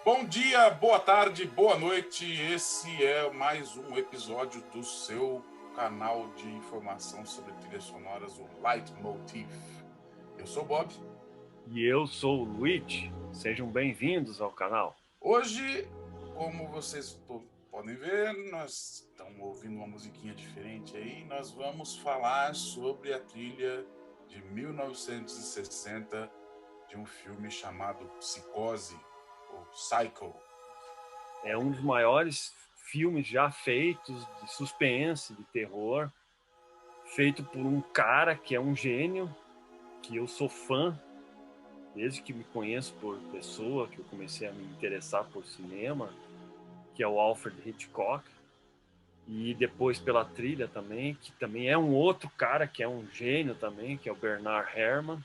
Bom dia, boa tarde, boa noite. Esse é mais um episódio do seu canal de informação sobre trilhas sonoras, o Leitmotiv. Eu sou o Bob. E eu sou o Luigi. Sejam bem-vindos ao canal. Hoje, como vocês podem ver, nós estamos ouvindo uma musiquinha diferente aí. Nós vamos falar sobre a trilha de 1960 de um filme chamado Psicose, ou Psycho. É um dos maiores filmes já feitos de suspense, de terror, feito por um cara que é um gênio, que eu sou fã desde que me conheço por pessoa, que eu comecei a me interessar por cinema, que é o Alfred Hitchcock. E depois pela trilha também, que também é um outro cara que é um gênio também, que é o Bernard Herrmann,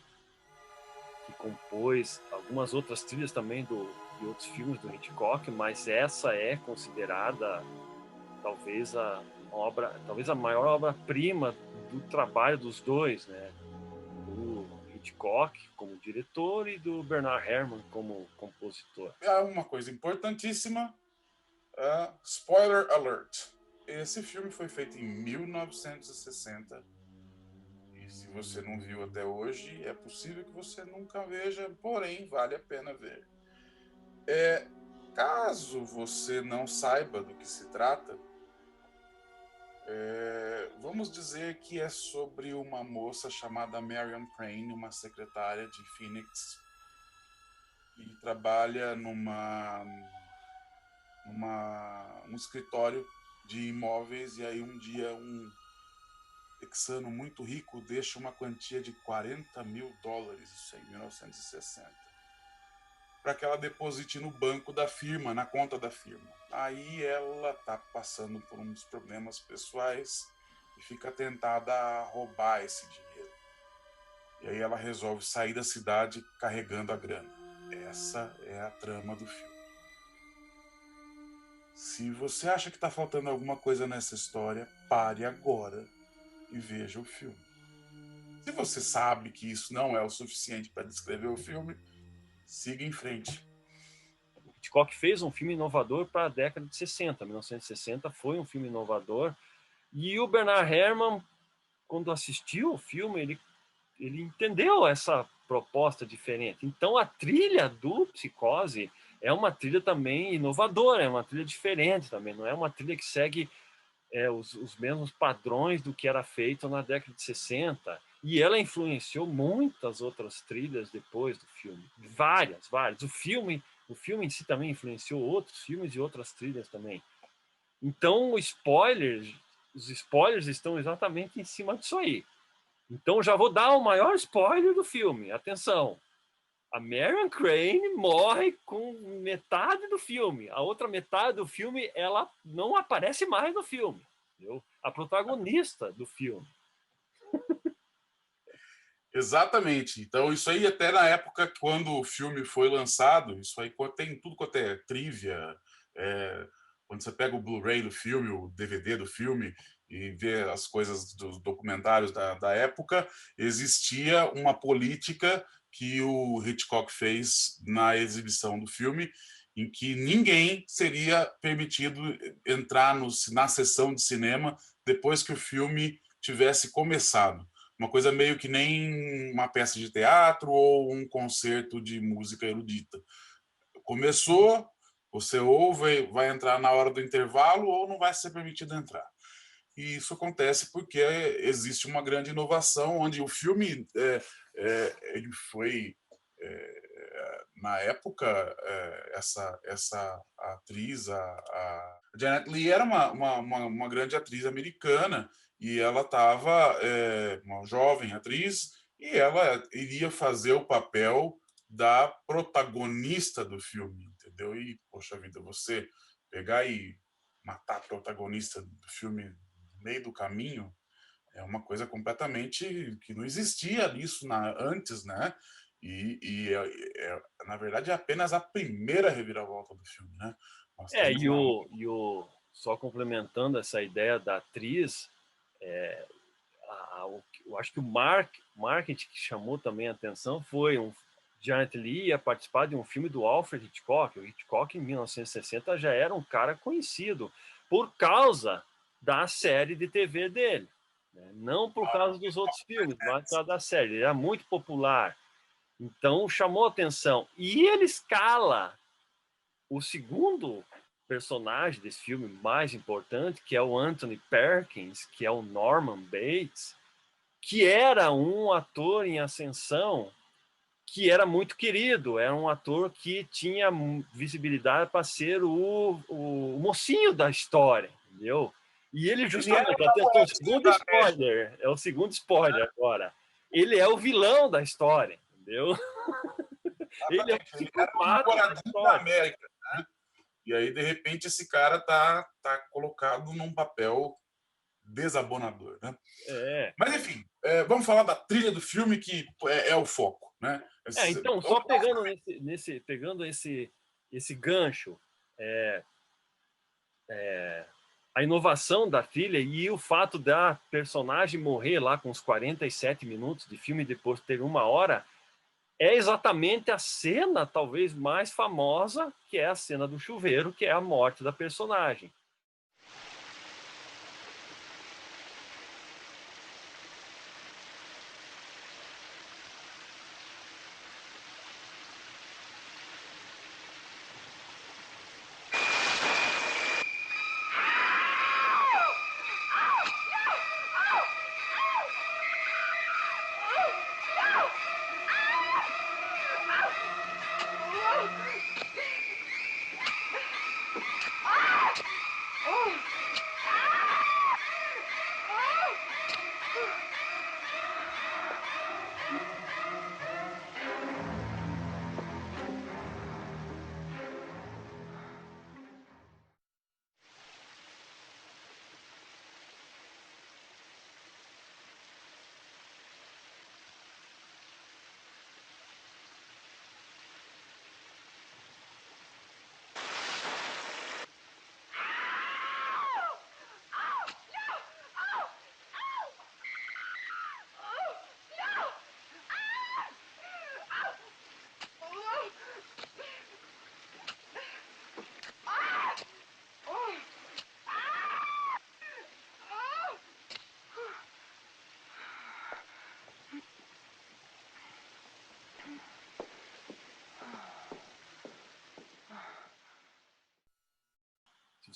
que compôs algumas outras trilhas também de outros filmes do Hitchcock, mas essa é considerada talvez talvez a maior obra-prima do trabalho dos dois, né? Do Hitchcock como diretor e do Bernard Herrmann como compositor. É uma coisa importantíssima. Spoiler alert. Esse filme foi feito em 1960 e se você não viu até hoje, é possível que você nunca veja, porém vale a pena ver. Caso você não saiba do que se trata, vamos dizer que é sobre uma moça chamada Marion Crane, uma secretária de Phoenix, que trabalha num escritório de imóveis, e aí um dia um texano muito rico deixa uma quantia de $40.000, isso é em 1960, para que ela deposite no banco da firma, na conta da firma. Aí ela tá passando por uns problemas pessoais e fica tentada a roubar esse dinheiro. E aí ela resolve sair da cidade carregando a grana. Essa é a trama do filme. Se você acha que está faltando alguma coisa nessa história, pare agora e veja o filme. Se você sabe que isso não é o suficiente para descrever o filme, siga em frente. O Hitchcock fez um filme inovador para a década de 60. 1960 foi um filme inovador. E o Bernard Herrmann, quando assistiu o filme, ele entendeu essa proposta diferente. Então a trilha do Psicose é uma trilha também inovadora, é uma trilha diferente também, não é uma trilha que segue os mesmos padrões do que era feito na década de 60. E ela influenciou muitas outras trilhas depois do filme. Várias, várias. O filme em si também influenciou outros filmes e outras trilhas também. Então, os spoilers estão exatamente em cima disso aí. Então, já vou dar o maior spoiler do filme. Atenção. A Marion Crane morre com metade do filme. A outra metade do filme, ela não aparece mais no filme. Entendeu? A protagonista do filme. Exatamente. Então, isso aí, até na época quando o filme foi lançado, isso aí tem tudo quanto é trivia. É, quando você pega o Blu-ray do filme, o DVD do filme, e vê as coisas dos documentários da época, existia uma política que o Hitchcock fez na exibição do filme, em que ninguém seria permitido entrar na sessão de cinema depois que o filme tivesse começado. Uma coisa meio que nem uma peça de teatro ou um concerto de música erudita. Começou, você ou vai entrar na hora do intervalo ou não vai ser permitido entrar. E isso acontece porque existe uma grande inovação, onde o filme ele foi na época, essa atriz, a Janet Leigh, era uma grande atriz americana, e ela estava uma jovem atriz, e ela iria fazer o papel da protagonista do filme, entendeu? E, poxa vida, você pegar e matar a protagonista do filme no meio do caminho é uma coisa completamente que não existia isso antes, né? Na verdade, é apenas a primeira reviravolta do filme, né? Nós É, temos lá. só complementando essa ideia da atriz, eu acho que o marketing que chamou também a atenção foi Janet Leigh ia participar de um filme do Alfred Hitchcock. O Hitchcock, em 1960, já era um cara conhecido por causa da série de TV dele, né? Não por causa dos outros filmes, mas por causa da série. Ele era muito popular. Então, chamou atenção. E ele escala o segundo personagem desse filme mais importante, que é o Anthony Perkins, que é o Norman Bates, que era um ator em ascensão, que era muito querido, era um ator que tinha visibilidade para ser o mocinho da história, entendeu? E ele justamente, atenção, o segundo spoiler, é o segundo spoiler agora, ele é o vilão da história, entendeu? Ele é o psicopata da história. América, né? E aí, de repente, esse cara tá colocado num papel desabonador, né? Mas, enfim, vamos falar da trilha do filme, que é o foco, né? Então, só pegando pegando esse gancho, a inovação da trilha e o fato da personagem morrer lá com uns 47 minutos de filme e depois ter 1 hora, é exatamente a cena talvez mais famosa, que é a cena do chuveiro, que é a morte da personagem.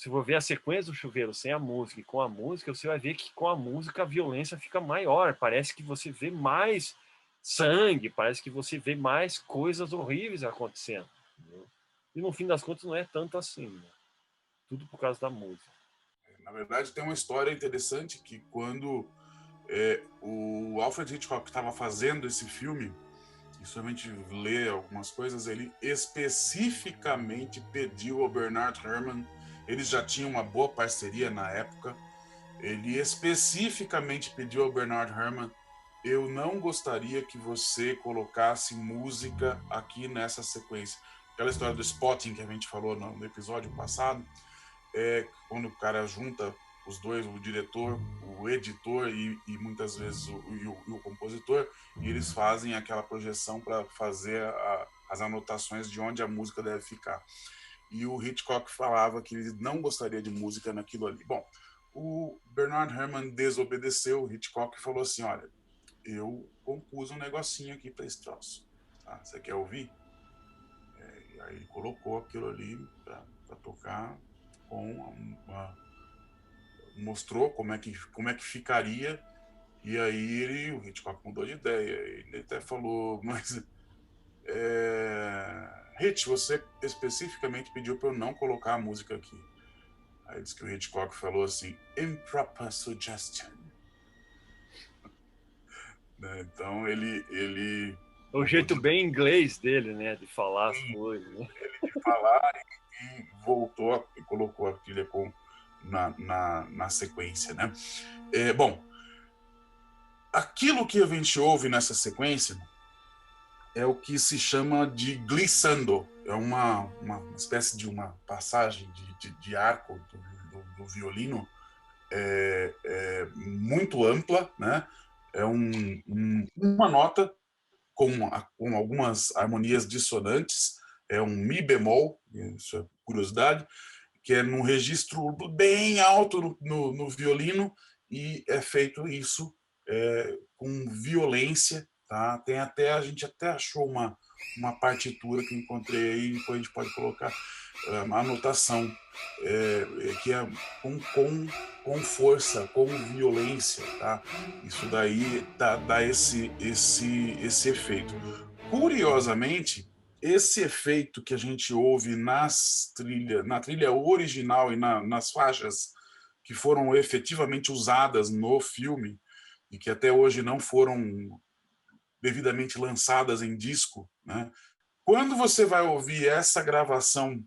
Se você for ver a sequência do chuveiro sem a música e com a música, você vai ver que com a música a violência fica maior. Parece que você vê mais sangue, parece que você vê mais coisas horríveis acontecendo, entendeu? E no fim das contas não é tanto assim, né? Tudo por causa da música. Na verdade, tem uma história interessante que quando o Alfred Hitchcock estava fazendo esse filme, e somente ler algumas coisas, ele especificamente pediu ao Bernard Herrmann, eles já tinham uma boa parceria na época, ele especificamente pediu ao Bernard Herrmann: eu não gostaria que você colocasse música aqui nessa sequência. Aquela história do spotting que a gente falou no episódio passado, quando o cara junta os dois, o diretor, o editor e muitas vezes o compositor, e eles fazem aquela projeção para fazer as anotações de onde a música deve ficar. E o Hitchcock falava que ele não gostaria de música naquilo ali. Bom, o Bernard Herrmann desobedeceu, o Hitchcock falou assim: olha, eu compus um negocinho aqui para esse troço, tá? Você quer ouvir? E aí ele colocou aquilo ali para tocar com mostrou como é que ficaria, e aí o Hitchcock mudou de ideia. Ele até falou: mas Hitch, você especificamente pediu para eu não colocar a música aqui. Aí diz que o Hitchcock falou assim: improper suggestion. Então ele o jeito bem inglês dele, né, de falar as coisas, né? Ele de falar e voltou e colocou a trilha na sequência, né? Bom, aquilo que a gente ouve nessa sequência é o que se chama de glissando. É uma espécie de uma passagem de arco do violino muito ampla, né? É uma nota com algumas harmonias dissonantes, é um mi bemol, isso é curiosidade, que é num registro bem alto no violino, e é feito isso com violência, tá? Tem até, a gente até achou uma partitura que eu encontrei aí, depois a gente pode colocar uma anotação, que é com força, com violência, tá? Isso daí dá esse efeito. Curiosamente, esse efeito que a gente ouve na trilha original e nas faixas que foram efetivamente usadas no filme e que até hoje não foram devidamente lançadas em disco, né? Quando você vai ouvir essa gravação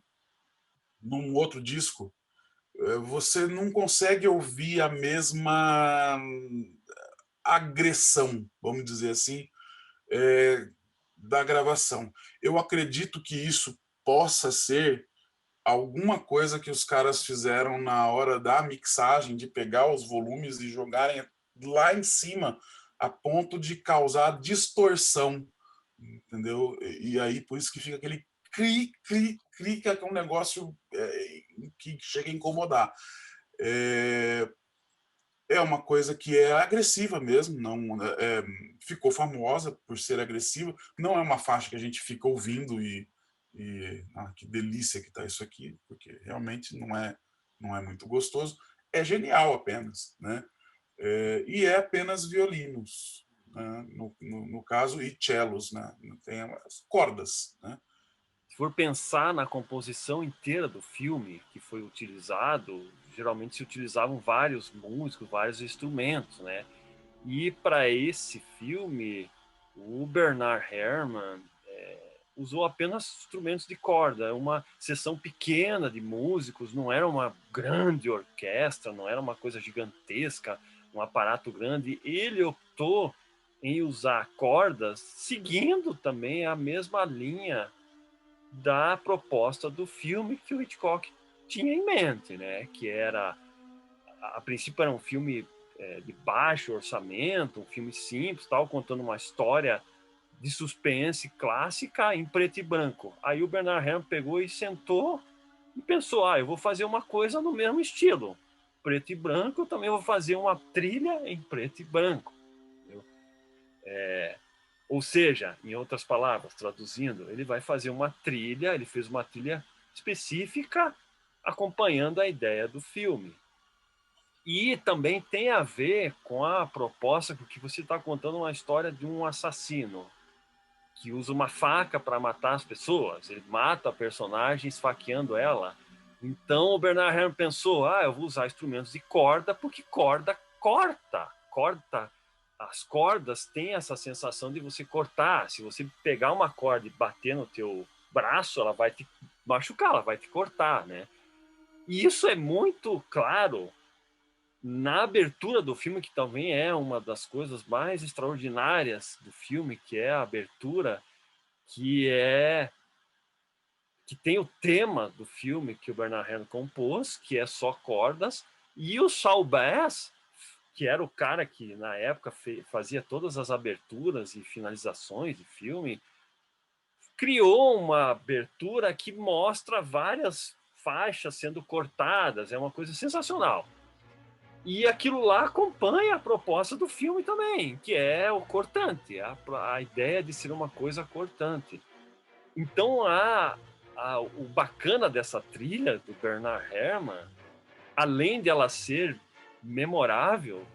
num outro disco, você não consegue ouvir a mesma agressão, vamos dizer assim, da gravação. Eu acredito que isso possa ser alguma coisa que os caras fizeram na hora da mixagem, de pegar os volumes e jogarem lá em cima, a ponto de causar distorção, entendeu? E aí, por isso que fica aquele cri, cri, cri, que é um negócio que chega a incomodar. É uma coisa que é agressiva mesmo, não ficou famosa por ser agressiva, não é uma faixa que a gente fica ouvindo e que delícia que tá isso aqui, porque realmente não é muito gostoso, é genial apenas, né? E é apenas violinos, né? No caso, e cellos, né? Tem as cordas, né? Se for pensar na composição inteira do filme que foi utilizado, geralmente se utilizavam vários músicos, vários instrumentos, né? E para esse filme, o Bernard Herrmann usou apenas instrumentos de corda, uma seção pequena de músicos, não era uma grande orquestra, não era uma coisa gigantesca, um aparato grande. Ele optou em usar cordas, seguindo também a mesma linha da proposta do filme que o Hitchcock tinha em mente, né? Que era, a princípio era um filme de baixo orçamento, um filme simples, tal, contando uma história de suspense clássica em preto e branco. Aí o Bernard Herrmann pegou e sentou e pensou, eu vou fazer uma coisa no mesmo estilo, preto e branco, eu também vou fazer uma trilha em preto e branco. Ou seja, em outras palavras, traduzindo, ele vai fazer uma trilha, ele fez uma trilha específica acompanhando a ideia do filme. E também tem a ver com a proposta, porque você está contando uma história de um assassino que usa uma faca para matar as pessoas. Ele mata a personagem esfaqueando ela. Então o Bernard Herrmann pensou, eu vou usar instrumentos de corda, porque corda corta. As cordas têm essa sensação de você cortar. Se você pegar uma corda e bater no teu braço, ela vai te machucar, ela vai te cortar, né? E isso é muito claro na abertura do filme, que também é uma das coisas mais extraordinárias do filme, que é a abertura, que tem o tema do filme que o Bernard Herrmann compôs, que é só cordas, e o Saul Bass, que era o cara que na época fazia todas as aberturas e finalizações de filme, criou uma abertura que mostra várias faixas sendo cortadas, é uma coisa sensacional. E aquilo lá acompanha a proposta do filme também, que é o cortante, a ideia de ser uma coisa cortante. Então, o bacana dessa trilha do Bernard Herrmann, além de ela ser memorável,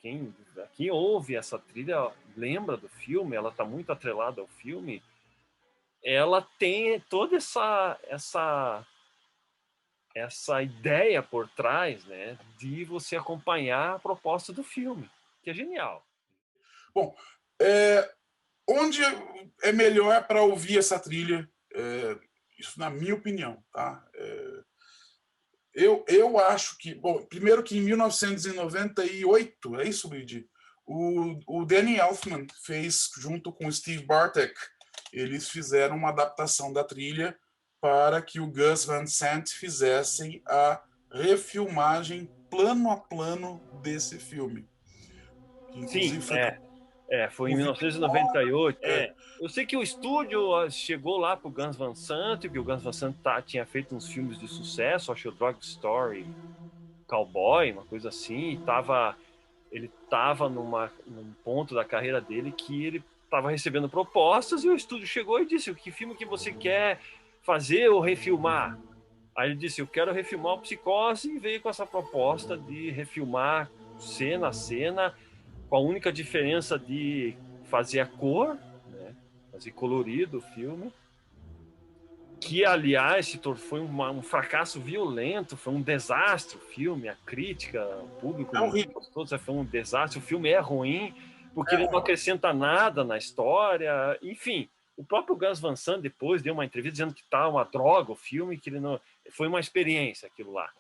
quem ouve essa trilha lembra do filme, ela está muito atrelada ao filme, ela tem toda essa ideia por trás, né, de você acompanhar a proposta do filme, que é genial. Bom, onde é melhor para ouvir essa trilha? Isso na minha opinião, tá? Eu acho que, bom, primeiro que em 1998, é isso, Luigi? O Danny Elfman fez junto com o Steve Bartek, eles fizeram uma adaptação da trilha para que o Gus Van Sant fizesse a refilmagem plano a plano desse filme. Que Sim, inclusive foi foi em o 1998. Eu sei que o estúdio chegou lá pro Gus Van Sant, que o Gus Van Sant tinha feito uns filmes de sucesso, acho que o Drug Story, Cowboy, uma coisa assim, e ele estava num ponto da carreira dele que ele estava recebendo propostas e o estúdio chegou e disse: que filme que você quer fazer ou refilmar? Aí ele disse: eu quero refilmar o Psicose, e veio com essa proposta de refilmar cena a cena, com a única diferença de fazer a cor, né? Fazer colorido o filme, que aliás foi um fracasso violento, foi um desastre o filme, a crítica, o público É não horrível. gostou, foi um desastre, o filme é ruim, porque É ele não ruim. acrescenta nada na história, enfim. O próprio Gus Van Sant depois deu uma entrevista dizendo que tá uma droga o filme, que ele não foi uma experiência aquilo lá.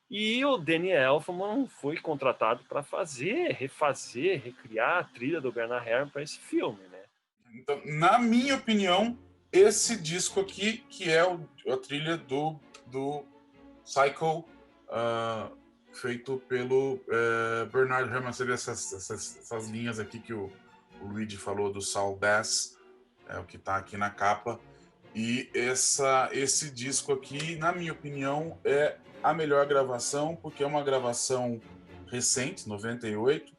E o Danny Elfman foi contratado para refazer, recriar a trilha do Bernard Herrmann para esse filme, né? Então, na minha opinião, esse disco aqui, que é a trilha do Psycho, feito pelo Bernard Herrmann, seria essas linhas aqui que o Luigi falou do Saul Bass, é o que está aqui na capa. E esse disco aqui, na minha opinião, é a melhor gravação, porque é uma gravação recente, 98.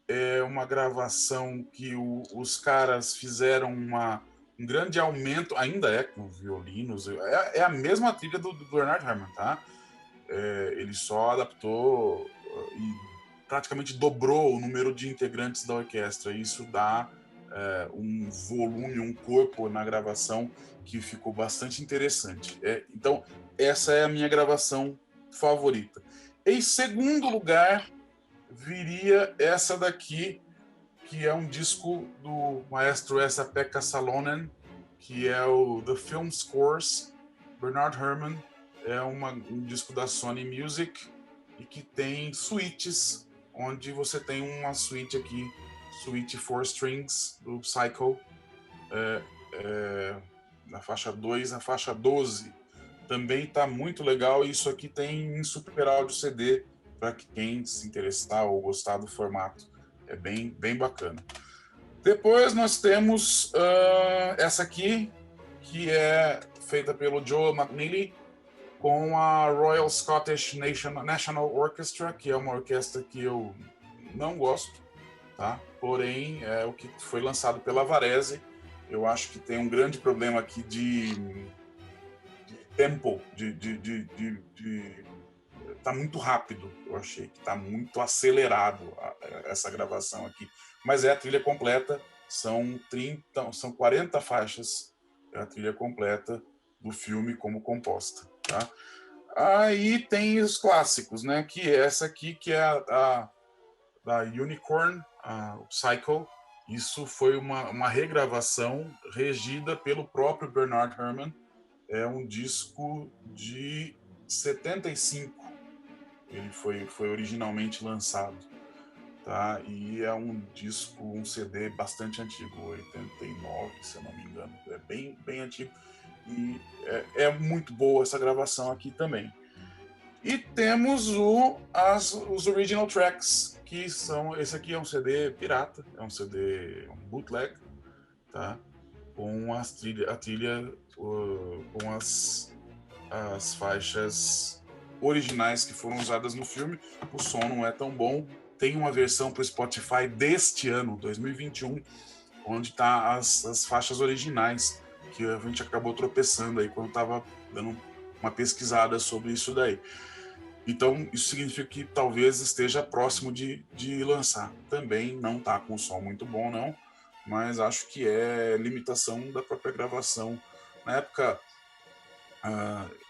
É uma gravação que os caras fizeram um grande aumento, ainda é com violinos, é a mesma trilha do Bernard Herrmann, tá? Ele só adaptou e praticamente dobrou o número de integrantes da orquestra. Isso dá um volume, um corpo na gravação que ficou bastante interessante. Então, essa é a minha gravação favorita. Em segundo lugar, viria essa daqui, que é um disco do maestro Esa-Pekka Salonen, que é o The Film Scores, Bernard Herrmann. É um disco da Sony Music e que tem suítes, onde você tem uma suíte aqui, suíte 4 strings do Psycho, na faixa 2, na faixa 12. Também está muito legal, e isso aqui tem em Super Áudio CD, para quem se interessar ou gostar do formato. É bem bacana. Depois nós temos essa aqui, que é feita pelo Joel McNeely, com a Royal Scottish National Orchestra, que é uma orquestra que eu não gosto, tá? Porém, é o que foi lançado pela Varese. Eu acho que tem um grande problema aqui de tempo, tá muito rápido. Eu achei que tá muito acelerado essa gravação aqui. Mas é a trilha completa, são 40 faixas, é a trilha completa do filme como composta, tá? Aí tem os clássicos, né? Que é essa aqui, que é a da Unicorn, o Psycho. Isso foi uma regravação regida pelo próprio Bernard Herrmann. É um disco de 75. Ele foi originalmente lançado, tá? E é um disco, um CD bastante antigo, 89, se eu não me engano. É bem antigo. E é muito boa essa gravação aqui também. E temos os original tracks, que são... Esse aqui é um CD pirata, é um CD um bootleg, tá? Com a trilha com as faixas originais que foram usadas no filme. O som não é tão bom. Tem uma versão para o Spotify deste ano, 2021, onde tá as faixas originais, que a gente acabou tropeçando aí quando estava dando uma pesquisada sobre isso daí. Então, isso significa que talvez esteja próximo de lançar. Também não está com um som muito bom, não, mas acho que é limitação da própria gravação. Na época,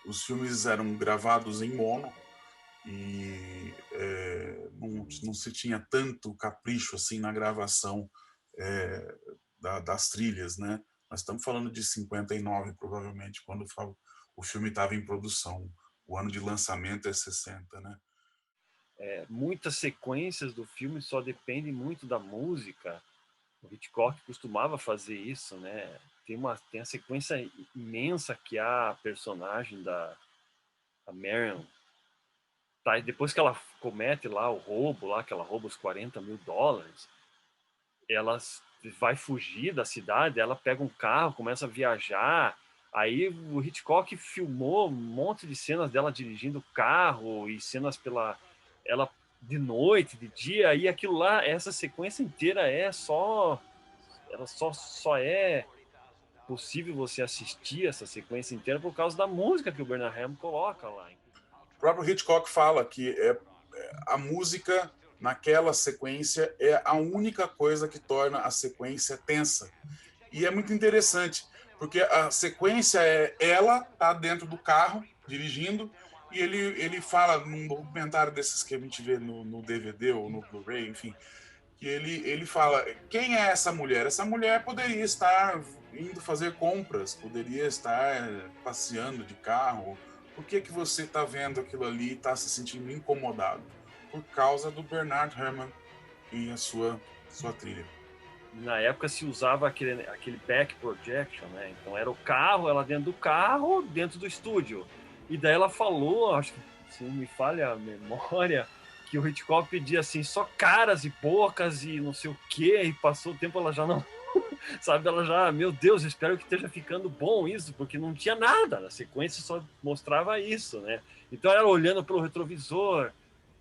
os filmes eram gravados em mono e não se tinha tanto capricho assim na gravação das trilhas, né? Nós estamos falando de 59, provavelmente, quando o filme estava em produção. O ano de lançamento é 60, né? Muitas sequências do filme só dependem muito da música. O Hitchcock costumava fazer isso, né? Tem a sequência imensa que a personagem da Marion, tá? E depois que ela comete lá o roubo, lá que ela rouba os $40 mil, ela vai fugir da cidade, ela pega um carro, começa a viajar. Aí o Hitchcock filmou um monte de cenas dela dirigindo o carro e cenas pela ela de noite, de dia, e aquilo lá, essa sequência inteira é só ela só é possível você assistir essa sequência inteira por causa da música que o Bernard Herrmann coloca lá. O próprio Hitchcock fala que a música naquela sequência é a única coisa que torna a sequência tensa. E é muito interessante, porque a sequência ela tá dentro do carro, dirigindo, e ele fala num documentário desses que a gente vê no DVD ou no Blu-ray, enfim, que ele fala, quem é essa mulher? Essa mulher poderia estar indo fazer compras, poderia estar passeando de carro. Por que você está vendo aquilo ali e está se sentindo incomodado? Por causa do Bernard Herrmann e a sua trilha. Na época se usava aquele back projection, né? Então era o carro, ela dentro do carro, dentro do estúdio. E daí ela falou, acho que se não me falha a memória, que o Hitchcock pedia assim, só caras e bocas e não sei o quê, e passou o tempo, ela já não... Sabe, ela já, meu Deus, espero que esteja ficando bom isso, porque não tinha nada, na sequência só mostrava isso, né? Então ela olhando pelo retrovisor,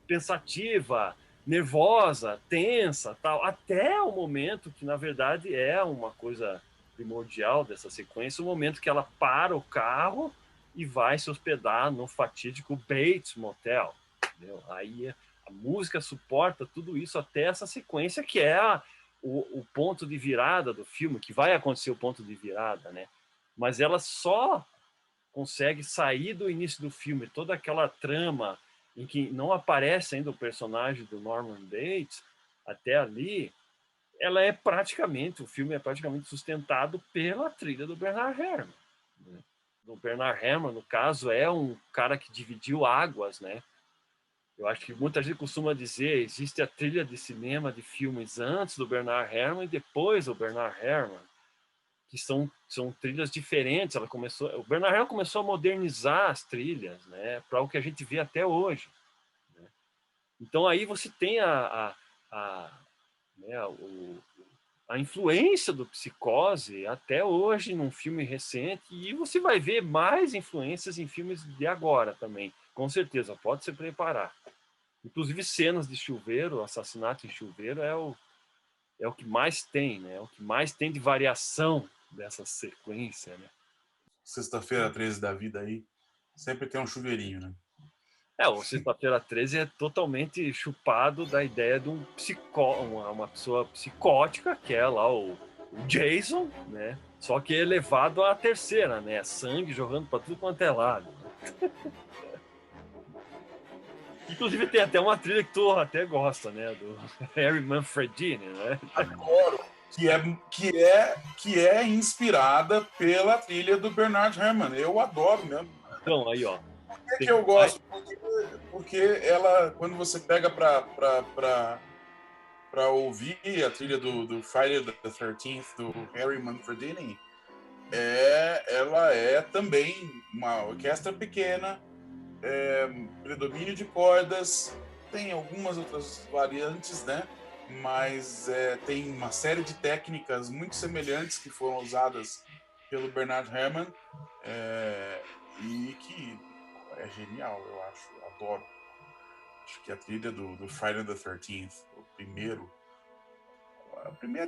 pensativa, nervosa, tensa, tal, até o momento que, na verdade, é uma coisa primordial dessa sequência, o momento que ela para o carro e vai se hospedar no fatídico Bates Motel. Entendeu? Aí a música suporta tudo isso até essa sequência que é o ponto de virada do filme, que vai acontecer o ponto de virada, né? Mas ela só consegue sair do início do filme, toda aquela trama em que não aparece ainda o personagem do Norman Bates, até ali, o filme é praticamente sustentado pela trilha do Bernard Herrmann. Né? O Bernard Herrmann, no caso, é um cara que dividiu águas, né? Eu acho que muita gente costuma dizer, existe a trilha de cinema de filmes antes do Bernard Herrmann e depois do Bernard Herrmann, que são trilhas diferentes. O Bernard Herrmann começou a modernizar as trilhas, né, para o que a gente vê até hoje. Né? Então aí você tem né, a influência do Psicose até hoje num filme recente, e você vai ver mais influências em filmes de agora também, com certeza, pode se preparar. Inclusive cenas de chuveiro, assassinato em chuveiro é o que mais tem, né? É o que mais tem de variação dessa sequência, né? Sexta-feira 13 da vida aí, sempre tem um chuveirinho, né? O Sexta-feira 13 é totalmente chupado da ideia de uma pessoa psicótica, que é lá o Jason, né? Só que é elevado à terceira, né? Sangue jogando para tudo quanto é lado. Inclusive tem até uma trilha que tu até gosta, né? Do Harry Manfredini, né? Adoro. Que é inspirada pela trilha do Bernard Herrmann. Eu adoro mesmo. Então, aí, ó. Por que eu gosto? Porque ela, quando você pega para ouvir a trilha do Friday the 13th do Harry Manfredini, ela é também uma orquestra pequena, predomínio de cordas, tem algumas outras variantes, né? Mas tem uma série de técnicas muito semelhantes que foram usadas pelo Bernard Herrmann e que é genial, eu acho, eu adoro. Acho que a trilha do Friday the 13th, o primeiro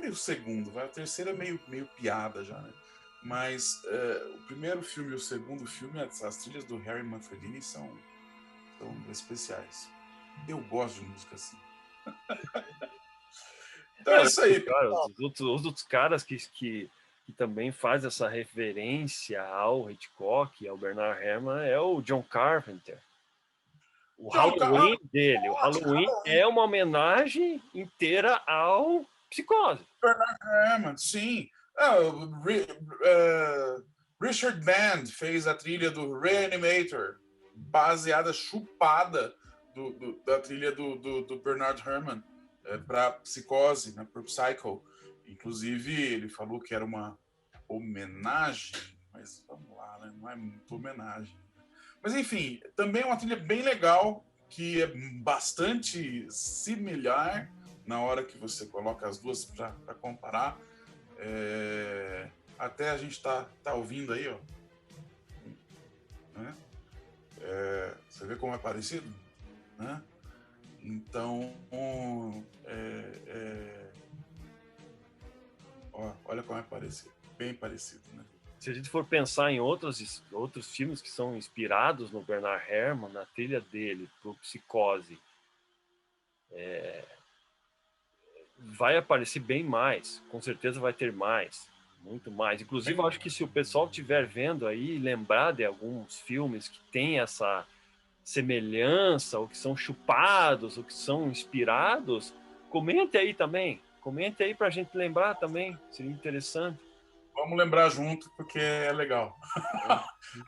e o segundo, a terceira é meio piada já, né? Mas o primeiro filme e o segundo filme, as trilhas do Harry Manfredini são especiais. Eu gosto de música assim. Então é isso aí. Cara, os outros caras que também faz essa referência ao Hitchcock, ao Bernard Herrmann, é o John Carpenter. O Halloween dele. O Halloween é uma homenagem inteira ao Psicose. Bernard Herrmann, sim. Richard Band fez a trilha do Reanimator, baseada, chupada da trilha do Bernard Herrmann para Psicose, né, para Psycho. Inclusive, ele falou que era uma homenagem, mas vamos lá, né, não é muito homenagem. Mas, enfim, também é uma trilha bem legal, que é bastante similar, na hora que você coloca as duas para comparar. Até a gente tá ouvindo aí, ó. Né? Você vê como é parecido? Né? Então, olha como é parecido, bem parecido, né? Se a gente for pensar em outros filmes que são inspirados no Bernard Herrmann, na trilha dele, pro Psicose, vai aparecer bem mais, com certeza vai ter mais, muito mais. Inclusive, eu acho que se o pessoal estiver vendo aí, lembrar de alguns filmes que tem essa semelhança, ou que são chupados, ou que são inspirados, comente aí também. Comente aí pra gente lembrar também, seria interessante. Vamos lembrar junto, porque é legal.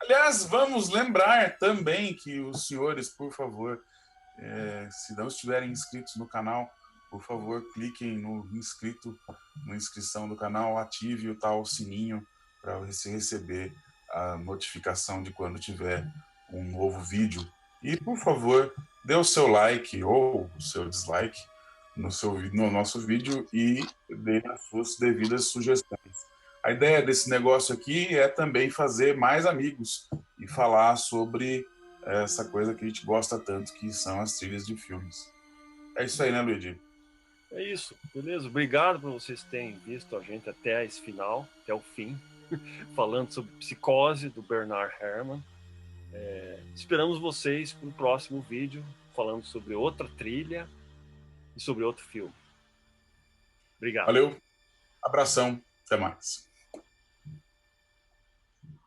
Aliás, vamos lembrar também que os senhores, por favor, se não estiverem inscritos no canal, por favor, cliquem no inscrito, na inscrição do canal, ative o tal sininho para você receber a notificação de quando tiver um novo vídeo. E, por favor, dê o seu like ou o seu dislike no nosso vídeo e dê as suas devidas sugestões. A ideia desse negócio aqui é também fazer mais amigos e falar sobre essa coisa que a gente gosta tanto, que são as trilhas de filmes. É isso aí, né, Luigi? É isso, beleza? Obrigado por vocês terem visto a gente até esse final, até o fim, falando sobre Psicose, do Bernard Herrmann. Esperamos vocês para o próximo vídeo, falando sobre outra trilha e sobre outro filme. Obrigado. Valeu, abração, até mais.